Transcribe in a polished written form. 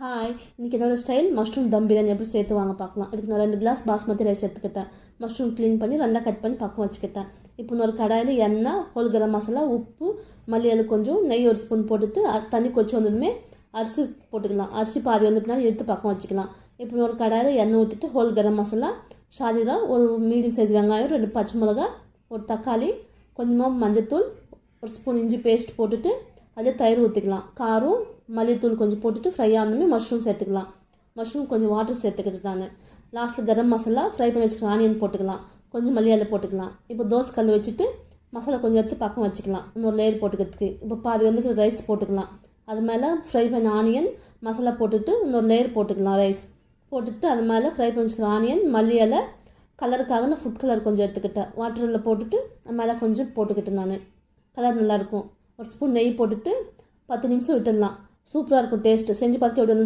Hi, இன்றைக்கி என்னோடய style mushroom தம் பிரியாணி எப்படி சேர்த்து வாங்க பார்க்கலாம். இதுக்கு நான் 2 கிளாஸ் பாஸ்மதி ரைஸ் எடுத்துக்கிட்டேன். மஷ்ரூம் க்ளீன் பண்ணி 2 கட் பண்ணி பக்கம் வச்சுக்கிட்டேன். இப்போ இன்னொரு கடாயில் எண்ணெய், ஹோல் கரம் மசாலா, உப்பு, மல்லி கொஞ்சம் நெய் 1 ஸ்பூன் போட்டுட்டு தண்ணி கொதிச்சு வந்ததுமே அரிசி போட்டுக்கலாம். அரிசி பாதி பின்னாடி எடுத்து பக்கம் வச்சுக்கலாம். இப்போ ஒரு கடாயில் எண்ணெய் ஊற்றிட்டு ஹோல் கரம் மசாலா, ஷாஜிரா, ஒரு மீடியம் சைஸ் வெங்காயம், 2 பச்சை மிளகா, ஒரு தக்காளி, கொஞ்சமாக மஞ்சத்தூள், 1 ஸ்பூன் இஞ்சி பேஸ்ட் போட்டுட்டு அதில் தயிர் ஊற்றிக்கலாம். காரம், மல்லித்தூள் கொஞ்சம் போட்டுட்டு ஃப்ரை ஆனதுமே மஷ்ரூம் சேர்த்துக்கலாம். மஷ்ரூம் கொஞ்சம் வாட்டர் சேர்த்துக்கிட்டு நான் லாஸ்ட்டில் கரம் மசாலா, ஃப்ரை பண்ணி வச்சுக்கலாம் ஆனியன் போட்டுக்கலாம், கொஞ்சம் மல்லியால் போட்டுக்கலாம். இப்போ தோசை கல் வச்சுட்டு மசாலா கொஞ்சம் எடுத்து பக்கம் வச்சுக்கலாம். இன்னொரு லேயர் போட்டுக்கிறதுக்கு இப்போ பாதி வந்து ரைஸ் போட்டுக்கலாம். அது மேலே ஃப்ரை பண்ண ஆனியன் மசாலா போட்டுட்டு இன்னொரு லேயர் போட்டுக்கலாம். ரைஸ் போட்டுட்டு அது மேலே ஃப்ரை பண்ணி வச்சுக்கலாம் ஆனியன், மல்லியால் கலருக்காக நான் ஃபுட் கலர் கொஞ்சம் எடுத்துக்கிட்டேன். வாட்டரில் போட்டுட்டு அது மேலே கொஞ்சம் போட்டுக்கிட்டேன். நான் கலர் நல்லாயிருக்கும். 1 ஸ்பூன் நெய் போட்டுட்டு 10 நிமிஷம் விட்டுடலாம். சூப்பராக இருக்கும் டேஸ்ட்டு. செஞ்சு பார்த்துட்டு எப்படி